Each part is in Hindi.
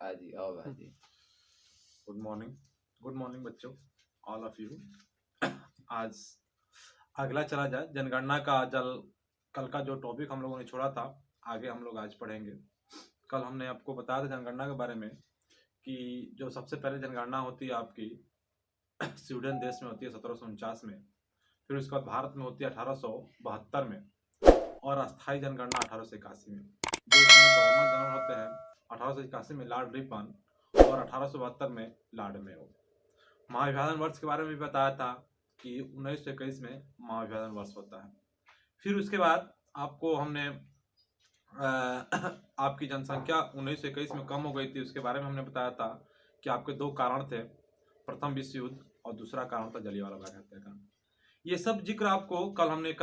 हाजी आओ भाजी। गुड मॉर्निंग बच्चों, ऑल ऑफ यू। आज अगला चला जाए जनगणना का। कल का जो टॉपिक हम लोगों ने छोड़ा था, आगे हम लोग आज पढ़ेंगे। कल हमने आपको बताया था जनगणना के बारे में कि जो सबसे पहले जनगणना होती है आपकी स्वीडन देश में होती है 1749 में, फिर उसके बाद भारत में होती है 1872 में, और अस्थायी जनगणना 1881 में। जो गवर्नर जनरल होते हैं 1881 में लॉर्ड रिपन, और 1872 में लॉर्ड मेयो। महाविभाजन वर्ष के बारे में भी बताया था कि 1921 में महाविभाजन वर्ष होता है। फिर उसके बाद आपको हमने आपकी जनसंख्या 1921 में कम हो गई थी, उसके बारे में हमने बताया था कि आपके दो कारण थे, प्रथम विश्व युद्ध और दूसरा कारण था जलियांवाला बाग हत्याकांड। ये सब जिक्र आपको कल हमने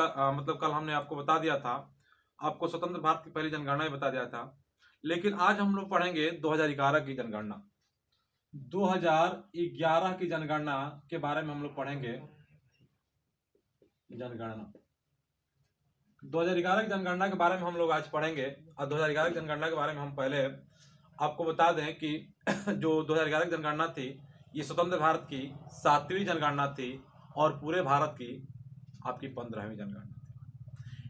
आपको बता दिया था। आपको स्वतंत्र भारत की पहली जनगणना बता दिया था। लेकिन आज हम लोग पढ़ेंगे 2011 की जनगणना। 2011 की जनगणना के बारे में हम लोग पढ़ेंगे। जनगणना 2011 की जनगणना के बारे में हम लोग आज पढ़ेंगे। और 2011 की जनगणना के बारे में हम पहले आपको बता दें कि जो 2011 की जनगणना थी, ये स्वतंत्र भारत की 7वीं जनगणना थी और पूरे भारत की आपकी 15वीं जनगणना थी।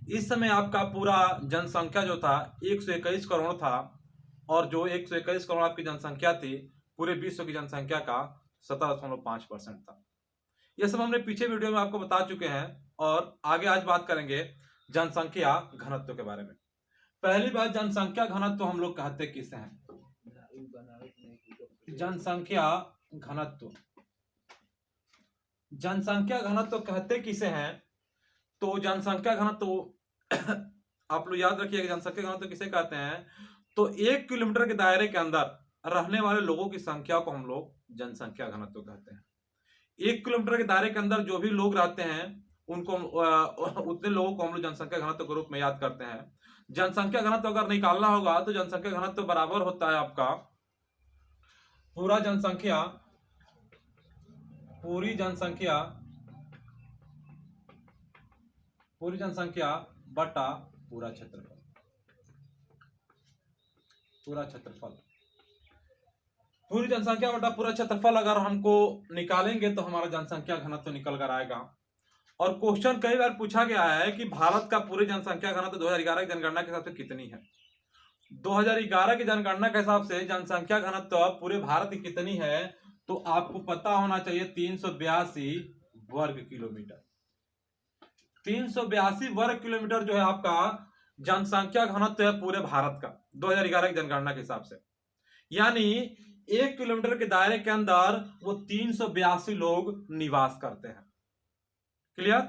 इस समय आपका पूरा जनसंख्या जो था 121 करोड़ था, और जो 121 करोड़ आपकी जनसंख्या थी पूरे विश्व की जनसंख्या का 17.5% था। यह सब हमने पीछे वीडियो में आपको बता चुके हैं, और आगे आज बात करेंगे जनसंख्या घनत्व के बारे में। पहली बात, जनसंख्या घनत्व हम लोग कहते किसे हैं? जनसंख्या घनत्व, जनसंख्या घनत्व कहते किसे हैं? तो जनसंख्या घनत्व आप लोग याद रखिएगा, जनसंख्या घनत्व किसे कहते हैं? तो 1 किलोमीटर के दायरे के अंदर रहने वाले लोगों की संख्या को हम लोग जनसंख्या घनत्व कहते हैं। 1 किलोमीटर के दायरे के अंदर जो भी लोग रहते हैं उनको उतने लोगों को हम लोग जनसंख्या घनत्व के रूप में याद करते हैं। जनसंख्या घनत्व अगर निकालना होगा तो जनसंख्या घनत्व बराबर होता है आपका पूरी जनसंख्या बटा पूरा क्षेत्रफल। पूरी जनसंख्या बटा पूरा क्षेत्रफल अगर हमको निकालेंगे तो हमारा जनसंख्या घनत्व निकल कर आएगा। और क्वेश्चन कई बार पूछा गया है कि भारत का पूरी जनसंख्या घनत्व 2011 की जनगणना के हिसाब से कितनी है। 2011 की जनगणना के हिसाब से जनसंख्या घनत्व पूरे भारत की कितनी है, तो आपको पता होना चाहिए 382 वर्ग किलोमीटर। 382 वर्ग किलोमीटर जो है आपका जनसंख्या घनत्व है पूरे भारत का 2011 की जनगणना के हिसाब से। यानी 1 किलोमीटर के दायरे के अंदर वो 382 लोग निवास करते हैं। क्लियर?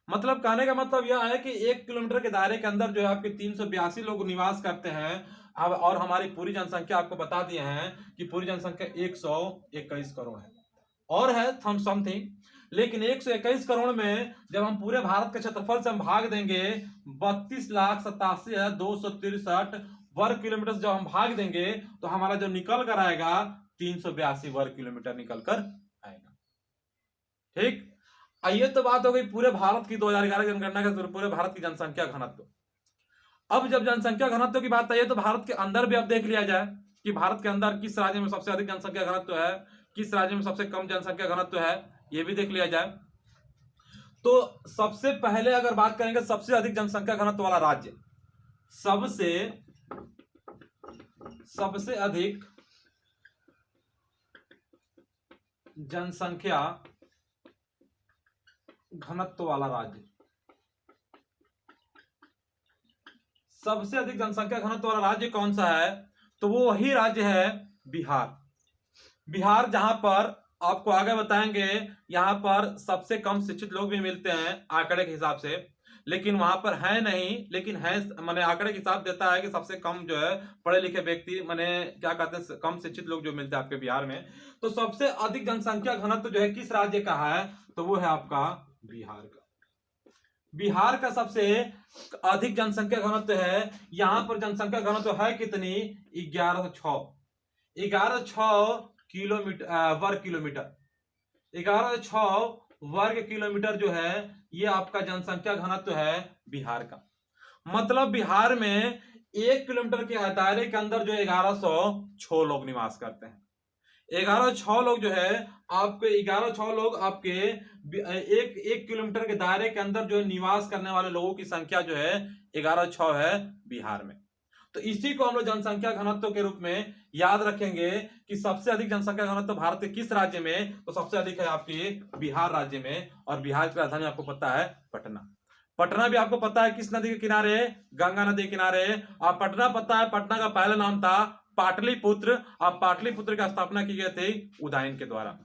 मतलब कहने का मतलब यह है कि 1 किलोमीटर के दायरे के अंदर जो है आपके 382 लोग निवास करते हैं। अब और हमारी पूरी जनसंख्या आपको बता दिए हैं कि पूरी जनसंख्या 121 करोड़ है, और है समथिंग। लेकिन 121 करोड़ में जब हम पूरे भारत के क्षेत्रफल से हम भाग देंगे 32,87,263 वर्ग किलोमीटर जब हम भाग देंगे तो हमारा जो निकल कर आएगा 382 वर्ग किलोमीटर निकल कर आएगा। ठीक, ये तो बात हो गई पूरे भारत की 2011 जनगणना के पूरे भारत की जनसंख्या घनत्व। अब जब जनसंख्या घनत्व की बात आई तो भारत के अंदर भी अब देख लिया जाए कि भारत के अंदर किस राज्य में सबसे अधिक जनसंख्या घनत्व है, किस राज्य में सबसे कम जनसंख्या घनत्व है, यह भी देख लिया जाए। तो सबसे पहले अगर बात करेंगे सबसे अधिक जनसंख्या घनत्व वाला राज्य, सबसे अधिक जनसंख्या घनत्व वाला राज्य, सबसे अधिक जनसंख्या घनत्व वाला राज्य कौन सा है? तो वो वही राज्य है बिहार। बिहार, जहां पर आपको आगे बताएंगे यहां पर सबसे कम शिक्षित लोग भी मिलते हैं आंकड़े के हिसाब से, लेकिन वहां पर है नहीं, लेकिन है माने आंकड़े के हिसाब देता है कि सबसे कम जो है पढ़े लिखे व्यक्ति माने क्या कहते हैं कम शिक्षित लोग जो मिलते हैं आपके बिहार में। तो सबसे अधिक जनसंख्या घनत्व जो है किस राज्य का है? तो वो है आपका बिहार का। बिहार का सबसे अधिक जनसंख्या घनत्व है। यहां पर जनसंख्या घनत्व है कितनी? 1106 किलोमीटर वर्ग किलोमीटर। 1106 वर्ग किलोमीटर जो है ये आपका जनसंख्या घनत्व है बिहार का। मतलब बिहार में 1 किलोमीटर के दायरे के अंदर जो 1106 लोग निवास करते हैं। 1106 लोग जो है आपके 1106 लोग आपके एक किलोमीटर के दायरे के अंदर जो निवास करने वाले लोगों की संख्या जो है 1106 है बिहार में। तो इसी को हम लोग जनसंख्या घनत्व के रूप में याद रखेंगे कि सबसे अधिक जनसंख्या घनत्व भारत के किस राज्य में, तो सबसे अधिक है आपके बिहार राज्य में। और बिहार की राजधानी आपको पता है पटना। पटना भी आपको पता है किस नदी के किनारे, गंगा नदी के किनारे। और पटना पता है, पटना का पहला नाम था पाटलिपुत्र। अब पाटलिपुत्र की स्थापना की गई थी उदयन के द्वारा,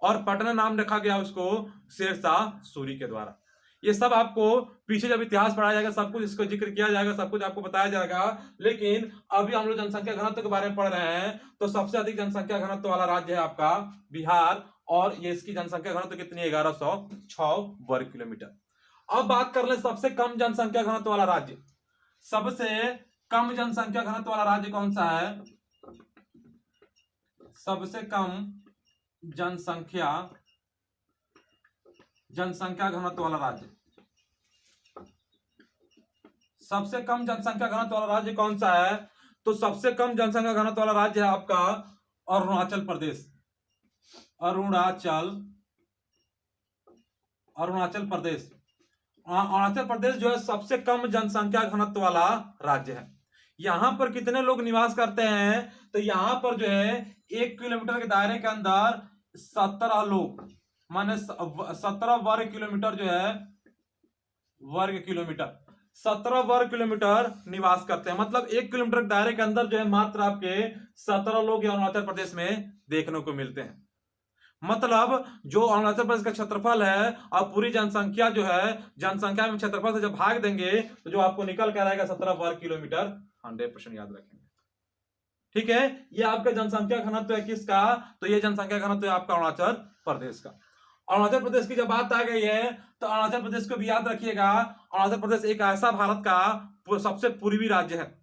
और पटना नाम रखा गया उसको शेरशाह सूरी के द्वारा। ये सब आपको पीछे जब इतिहास पढ़ाया जाएगा सब कुछ इसको जिक्र किया जाएगा, सब कुछ आपको बताया जाएगा। लेकिन अभी हम लोग जनसंख्या घनत्व के बारे में पढ़ रहे हैं, तो सबसे अधिक जनसंख्या घनत्व वाला राज्य है आपका बिहार, और ये इसकी जनसंख्या घनत्व कितनी है 1106 वर्ग किलोमीटर। अब बात कर ले सबसे कम जनसंख्या घनत्व वाला राज्य। सबसे कम जनसंख्या घनत्व वाला राज्य कौन सा है? सबसे कम जनसंख्या घनत्व वाला राज्य, सबसे कम जनसंख्या घनत्व वाला राज्य कौन सा है? तो सबसे कम जनसंख्या घनत्व वाला राज्य है आपका अरुणाचल प्रदेश। अरुणाचल प्रदेश। अरुणाचल प्रदेश जो है सबसे कम जनसंख्या घनत्व वाला राज्य है। यहां पर कितने लोग निवास करते हैं? तो यहां पर जो है 1 किलोमीटर के दायरे के अंदर 17 लोग, माने 17 वर्ग किलोमीटर जो है, वर्ग किलोमीटर 17 वर्ग किलोमीटर निवास करते हैं। मतलब 1 किलोमीटर के दायरे के अंदर जो है मात्र आपके 17 लोग अरुणाचल प्रदेश में देखने को मिलते हैं। मतलब जो अरुणाचल प्रदेश का क्षेत्रफल है और पूरी जनसंख्या जो है, जनसंख्या में क्षेत्रफल से जब भाग देंगे तो जो आपको निकल कर आएगा 17 वर्ग किलोमीटर। 100% याद रखेंगे, ठीक है। ये आपका जनसंख्या घनत्व है किसका? तो ये जनसंख्या घनत्व है आपका अरुणाचल प्रदेश का। अरुणाचल प्रदेश की जब बात आ गई है तो अरुणाचल प्रदेश को भी याद रखिएगा। अरुणाचल प्रदेश एक ऐसा भारत का सबसे पूर्वी राज्य है,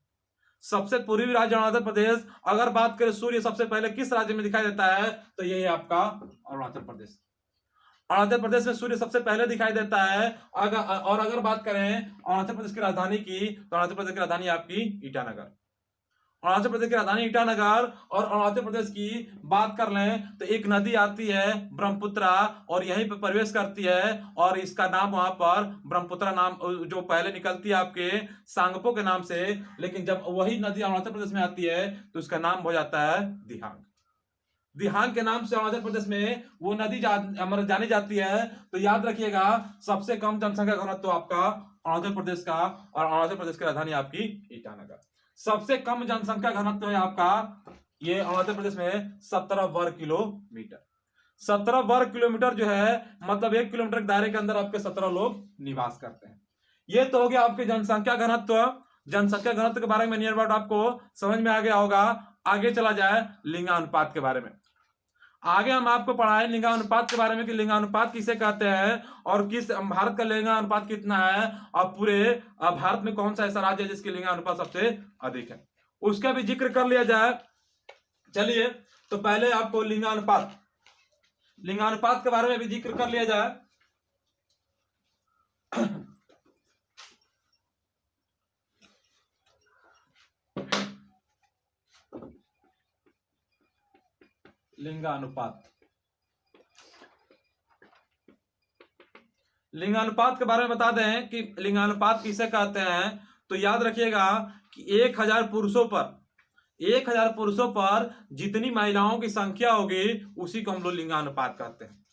सबसे पूर्वी राज्य अरुणाचल प्रदेश। अगर बात करें सूर्य सबसे पहले किस राज्य में दिखाई देता है, तो ये है आपका अरुणाचल प्रदेश। अरुणाचल प्रदेश में सूर्य सबसे पहले दिखाई देता है। और अगर बात करें अरुणाचल प्रदेश की राजधानी की, तो अरुणाचल प्रदेश की राजधानी आपकी ईटानगर। अरुणाचल प्रदेश की राजधानी ईटानगर। और अरुणाचल प्रदेश की बात कर लें तो एक नदी आती है ब्रह्मपुत्रा, और यहीं पर प्रवेश करती है, और इसका नाम वहां पर ब्रह्मपुत्रा नाम जो पहले निकलती है आपके सांगपो के नाम से, लेकिन जब वही नदी अरुणाचल प्रदेश में आती है तो उसका नाम हो जाता है दिहांग। दिहांग के नाम से अरुणाचल प्रदेश में वो नदी जानी जाती है। तो याद रखिएगा सबसे कम जनसंख्या घनत्व आपका अरुणाचल प्रदेश का, और अरुणाचल प्रदेश की राजधानी आपकी ईटानगर। सबसे कम जनसंख्या घनत्व है आपका ये अरुणाचल प्रदेश में 17 वर्ग किलोमीटर। 17 वर्ग किलोमीटर जो है मतलब 1 किलोमीटर के दायरे के अंदर आपके 17 लोग निवास करते हैं। ये तो हो गया आपके जनसंख्या घनत्व। जनसंख्या घनत्व के बारे में नियर अबाउट आपको समझ में आ गया होगा। आगे चला जाए लिंगानुपात के बारे में। आगे हम आपको पढ़ाएं लिंगानुपात के बारे में कि लिंगानुपात किसे कहते हैं और किस भारत का लिंगानुपात कितना है, और पूरे भारत में कौन सा ऐसा राज्य है जिसकी लिंगानुपात सबसे अधिक है, उसका भी जिक्र कर लिया जाए। चलिए तो पहले आपको लिंगानुपात के बारे में भी जिक्र कर लिया जाए। लिंगानुपात के बारे में बता दें कि लिंगानुपात किसे कहते हैं। तो याद रखिएगा कि 1000 पुरुषों पर जितनी महिलाओं की संख्या होगी उसी को हम लोग लिंगानुपात कहते हैं।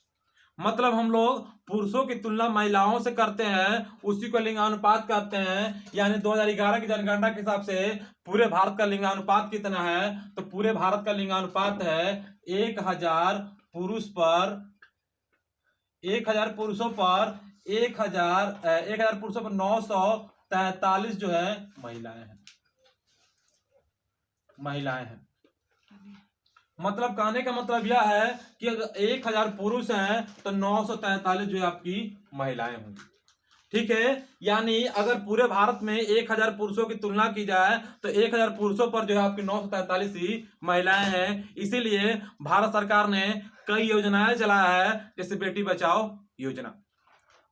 मतलब हम लोग पुरुषों की तुलना महिलाओं से करते हैं, उसी को लिंगानुपात कहते हैं। यानी 2011 की जनगणना के हिसाब से पूरे भारत का लिंगानुपात कितना है, तो पूरे भारत का लिंगानुपात है 1000 पुरुषों पर 943 जो है महिलाएं हैं। मतलब कहने का मतलब यह है कि अगर 1000 पुरुष हैं तो 943 जो है आपकी महिलाएं होंगी, ठीक है। यानी अगर पूरे भारत में 1000 पुरुषों की तुलना की जाए तो 1000 पुरुषों पर जो है आपकी 943 ही महिलाएं हैं। इसीलिए भारत सरकार ने कई योजनाएं चलाया है, जैसे बेटी बचाओ योजना।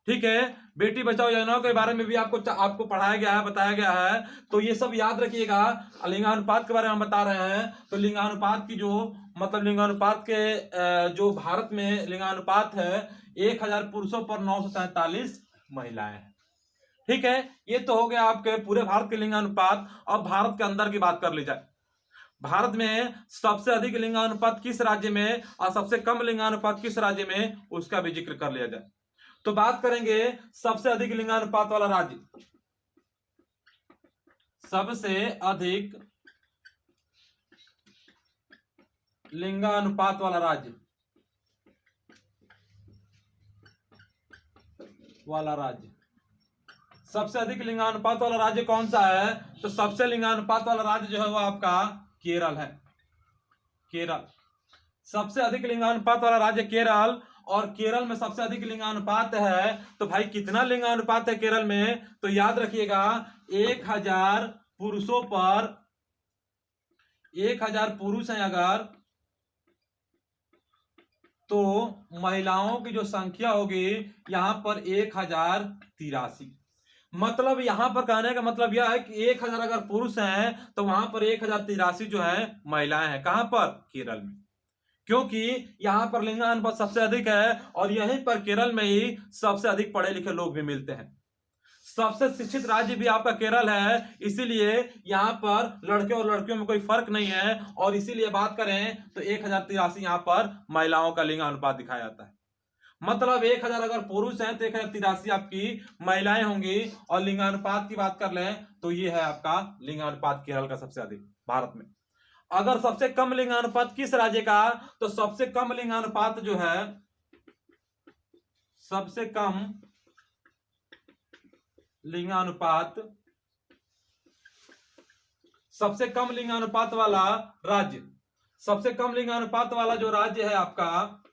ठीक है, बेटी बचाओ योजना के बारे में भी आपको पढ़ाया गया है, बताया गया है। तो ये सब याद रखिएगा। लिंगानुपात के बारे में हम बता रहे हैं। तो लिंगानुपात की जो मतलब लिंगानुपात के जो भारत में लिंगानुपात है 1000 पुरुषों पर 943 महिलाएं हैं। ठीक है, ये तो हो गया आपके पूरे भारत के लिंगानुपात। अब भारत के अंदर की बात कर ली जाए। भारत में सबसे अधिक लिंगानुपात किस राज्य में और सबसे कम लिंगानुपात किस राज्य में, उसका भी जिक्र कर लिया जाए। तो बात करेंगे सबसे अधिक लिंगानुपात वाला राज्य। सबसे अधिक लिंगानुपात वाला राज्य सबसे अधिक लिंगानुपात वाला राज्य कौन सा है? तो सबसे लिंगानुपात वाला राज्य जो है वो आपका केरल है। केरल सबसे अधिक लिंगानुपात वाला राज्य केरल। और केरल में सबसे अधिक लिंगानुपात है। तो भाई कितना लिंगानुपात है केरल में? तो याद रखिएगा 1000 पुरुषों पर 1000 पुरुष हैं अगर, तो महिलाओं की जो संख्या होगी यहां पर 1083। मतलब यहां पर कहने का मतलब यह है कि 1000 अगर पुरुष हैं तो वहां पर 1083 जो है महिलाएं हैं। कहां पर? केरल में। क्योंकि यहां पर लिंगानुपात सबसे अधिक है और यहीं पर केरल में ही सबसे अधिक पढ़े लिखे लोग भी मिलते हैं। सबसे शिक्षित राज्य भी आपका केरल है, इसीलिए यहां पर लड़के और लड़कियों में कोई फर्क नहीं है। और इसीलिए बात करें तो 1083 यहां पर महिलाओं का लिंगानुपात दिखाया जाता है। मतलब 1000 अगर पुरुष हैं तो 1083 आपकी महिलाएं होंगी। और लिंगानुपात की बात कर लें तो ये है आपका लिंगानुपात केरल का सबसे अधिक भारत में। अगर सबसे कम लिंगानुपात किस राज्य का? तो सबसे कम लिंगानुपात जो है, सबसे कम लिंगानुपात सबसे कम लिंगानुपात वाला राज्य, सबसे कम लिंगानुपात वाला जो राज्य है आपका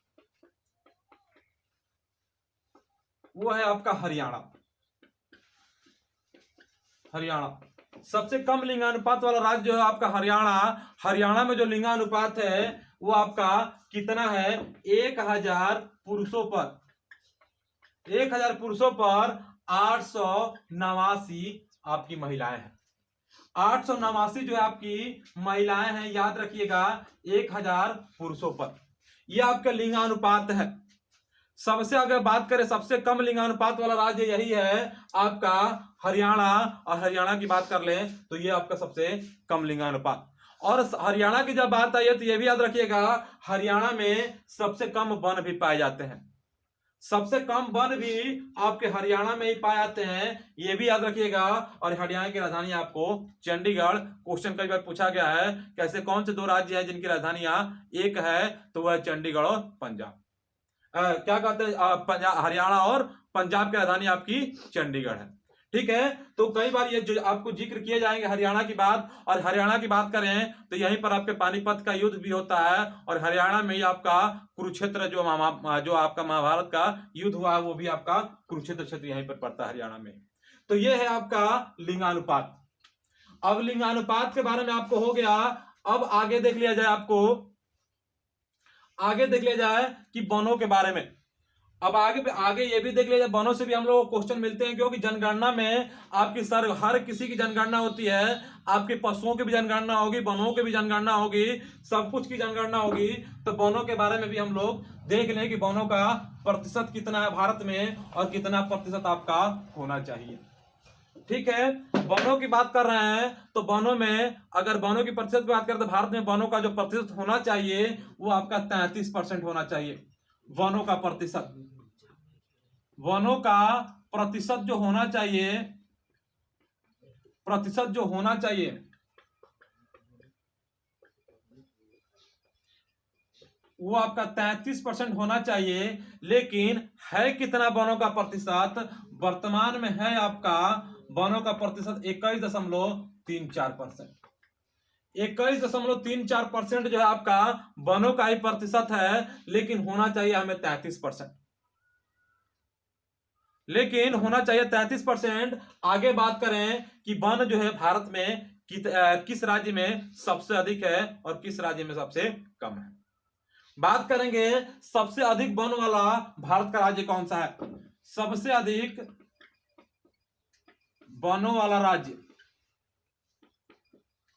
वो है आपका हरियाणा। हरियाणा सबसे कम लिंगानुपात वाला राज्य जो है आपका हरियाणा। हरियाणा में जो लिंगानुपात है वो आपका कितना है? 1000 पुरुषों पर 889 आपकी महिलाएं हैं। 889 जो है आपकी महिलाएं हैं, याद रखिएगा 1000 पुरुषों पर। यह आपका लिंगानुपात है। सबसे अगर बात करें सबसे कम लिंगानुपात वाला राज्य यही है आपका हरियाणा। और हरियाणा की बात कर लें तो ये आपका सबसे कम लिंगानुपात। और हरियाणा की जब बात आई है तो ये भी याद रखिएगा हरियाणा में सबसे कम वन भी पाए जाते हैं। सबसे कम वन भी आपके हरियाणा में ही पाए जाते हैं, ये भी याद रखिएगा। और हरियाणा की राजधानी आपको चंडीगढ़। क्वेश्चन कई बार पूछा गया है कैसे कौन से दो राज्य हैं जिनकी राजधानियां एक है, तो वह चंडीगढ़ और पंजाब। क्या कहते हैं पंजाब, हरियाणा और पंजाब की राजधानी आपकी चंडीगढ़ है। ठीक है, तो कई बार ये जो आपको जिक्र किए जाएंगे हरियाणा की बात। और हरियाणा की बात करें तो यहीं पर आपके पानीपत का युद्ध भी होता है। और हरियाणा में ही आपका कुरुक्षेत्र जो आपका महाभारत का युद्ध हुआ वो भी आपका कुरुक्षेत्र क्षेत्र यहीं पर पड़ता है हरियाणा में। तो ये है आपका लिंगानुपात। अब लिंगानुपात के बारे में आपको हो गया। अब आगे देख लिया जाए कि वनों के बारे में। अब आगे ये भी देख लिया जाए, वनों से भी हम लोग को क्वेश्चन मिलते हैं। क्योंकि जनगणना में आपकी हर किसी की जनगणना होती है। आपके पशुओं की भी जनगणना होगी, वनों की भी जनगणना होगी, सब कुछ की जनगणना होगी। तो वनों के बारे में भी हम लोग देख लें कि वनों का प्रतिशत कितना है भारत में और कितना प्रतिशत आपका होना चाहिए। ठीक है, वनों की बात कर रहे हैं तो वनों में अगर वनों की प्रतिशत की बात करें तो भारत में वनों का जो प्रतिशत होना चाहिए वो आपका 33% होना चाहिए। वनों का प्रतिशत जो होना चाहिए वो आपका 33% होना चाहिए। लेकिन है कितना वनों का प्रतिशत? वर्तमान में है आपका वनों का प्रतिशत 21.34%। 21.34% जो है आपका वनों का ही प्रतिशत है। लेकिन होना चाहिए हमें 33%। लेकिन होना चाहिए 33%। आगे बात करें कि वन जो है भारत में किस राज्य में सबसे अधिक है और किस राज्य में सबसे कम है। बात करेंगे सबसे अधिक वन वाला भारत का राज्य कौन सा है। सबसे अधिक वनों वाला राज्य,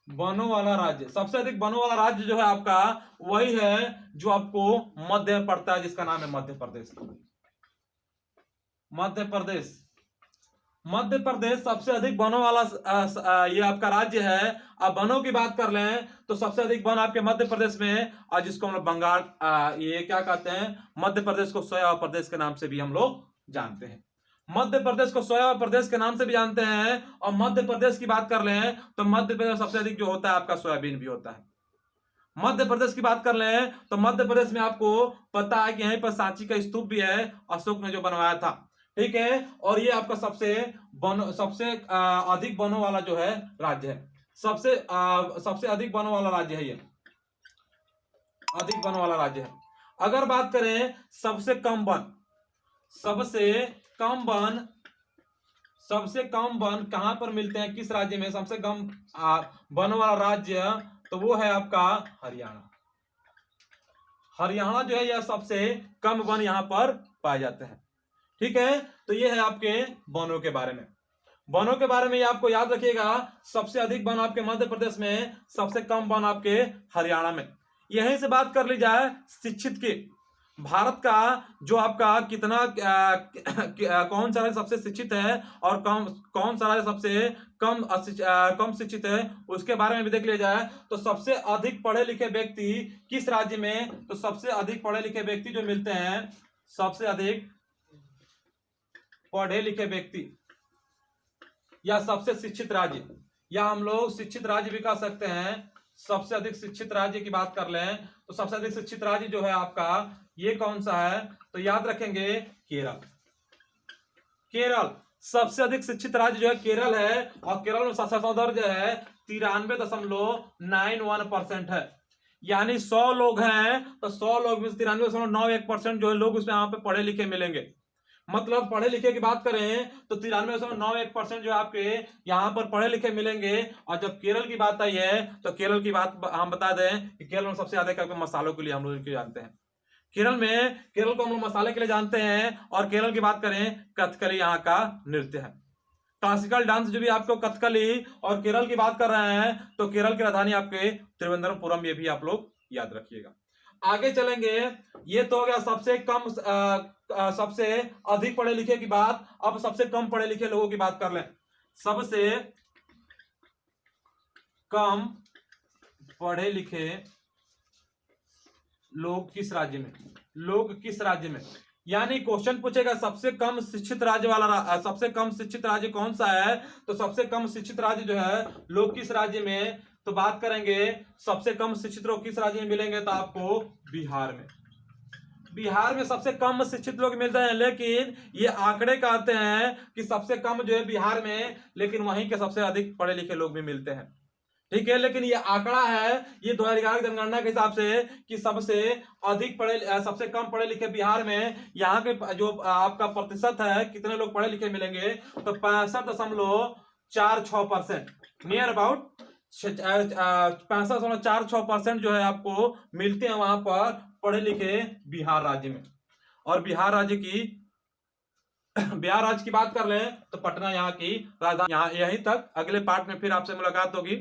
वनों वाला राज्य, सबसे अधिक वनों वाला राज्य जो है आपका वही है जो आपको मध्य में पड़ता है, जिसका नाम है मध्य प्रदेश। मध्य प्रदेश, मध्य प्रदेश सबसे अधिक वनों वाला ये आपका राज्य है। अब वनों की बात कर लें तो सबसे अधिक वन आपके मध्य प्रदेश में, और जिसको हम लोग बंगाल ये क्या कहते हैं, मध्य प्रदेश को सोया प्रदेश के नाम से भी हम लोग जानते हैं। मध्य प्रदेश को सोया प्रदेश के नाम से भी जानते हैं। और मध्य प्रदेश की बात कर लें तो मध्य प्रदेश सबसे अधिक जो होता है आपका सोयाबीन भी होता है। मध्य प्रदेश की बात कर लें तो मध्य प्रदेश में आपको पता है कि यहीं पर सांची का स्तूप भी है, अशोक ने जो बनवाया था, ठीक है। और ये आपका सबसे अधिक वनों वाला जो है राज्य है, सबसे अधिक वनों वाला राज्य है, ये अधिक वनों वाला राज्य है। अगर बात करें सबसे कम वन, सबसे कम वन कहां पर मिलते हैं, किस राज्य में सबसे कम वन वाला राज्य, तो वो है आपका हरियाणा। हरियाणा जो है यह सबसे कम वन यहां पर पाए जाते हैं, ठीक है। तो ये है आपके वनों के बारे में। वनों के बारे में ये आपको याद रखिएगा, सबसे अधिक वन आपके मध्य प्रदेश में, सबसे कम वन आपके हरियाणा में। यहीं से बात कर ली जाए शिक्षित की, भारत का जो आपका कितना कौन सा राज्य सबसे शिक्षित है और कौन सा राज्य सबसे कम शिक्षित है, उसके बारे में भी देख लिया जाए तो सबसे अधिक पढ़े लिखे व्यक्ति किस राज्य में, तो सबसे अधिक पढ़े लिखे व्यक्ति जो मिलते हैं, सबसे अधिक पढ़े लिखे व्यक्ति या सबसे शिक्षित राज्य, या हम लोग शिक्षित राज्य भी कह सकते हैं। सबसे अधिक शिक्षित राज्य की बात कर लें तो सबसे अधिक शिक्षित राज्य जो है आपका ये कौन सा है, तो याद रखेंगे केरल। केरल सबसे अधिक शिक्षित राज्य जो है केरल है, और केरल में साक्षरता दर जो है 93.91% है। यानी 100 लोग हैं तो 100 लोग में 93.91% जो है लोग उसमें यहाँ पे पढ़े लिखे मिलेंगे। मतलब पढ़े लिखे की बात करें तो 93.91% जो आपके यहाँ पर पढ़े लिखे मिलेंगे। और जब केरल की बात आई है तो केरल की बात हम बता दें कि केरल में सबसे ज्यादा मसालों के लिए हम लोग जानते हैं। केरल को हम लोग मसाले के लिए जानते हैं। और केरल की बात करें, कथकली यहाँ का नृत्य है, क्लासिकल डांस जो भी आपको कथकली। और केरल की बात कर रहे हैं तो केरल की राजधानी आपके त्रिवेंद्रपुरम, ये भी आप लोग याद रखिएगा। आगे चलेंगे, ये तो हो गया सबसे अधिक पढ़े लिखे की बात। अब सबसे कम पढ़े लिखे लोगों की बात कर लें। सबसे कम पढ़े लिखे लोग किस राज्य में, यानी क्वेश्चन पूछेगा सबसे कम शिक्षित राज्य वाला, सबसे कम शिक्षित राज्य कौन सा है, तो सबसे कम शिक्षित राज्य जो है लोग किस राज्य में, तो बात करेंगे सबसे कम शिक्षित लोग किस राज्य में मिलेंगे, तो आपको बिहार में। बिहार में सबसे कम शिक्षित लोग मिलते हैं, लेकिन ये आंकड़े कहते हैं कि सबसे कम जो है बिहार में, लेकिन वहीं के सबसे अधिक पढ़े लिखे लोग भी मिलते हैं, ठीक है। लेकिन ये आंकड़ा है, ये 2011 की जनगणना के हिसाब से कि सबसे कम पढ़े लिखे बिहार में, यहाँ के जो आपका प्रतिशत है कितने लोग पढ़े लिखे मिलेंगे, तो 65.46%, नियर अबाउट 65.46% जो है आपको मिलते हैं वहां पर पढ़े लिखे बिहार राज्य में। और बिहार राज्य की बात कर लें तो पटना यहाँ की राजधानी। यहाँ यहीं तक, अगले पार्ट में फिर आपसे मुलाकात होगी।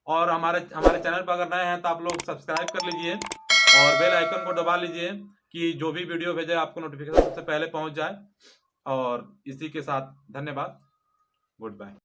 और हमारे चैनल पर अगर नए हैं तो आप लोग सब्सक्राइब कर लीजिए और बेल आइकन को दबा लीजिए कि जो भी वीडियो भेजे आपको नोटिफिकेशन सबसे पहले पहुंच जाए। और इसी के साथ धन्यवाद, गुड बाय।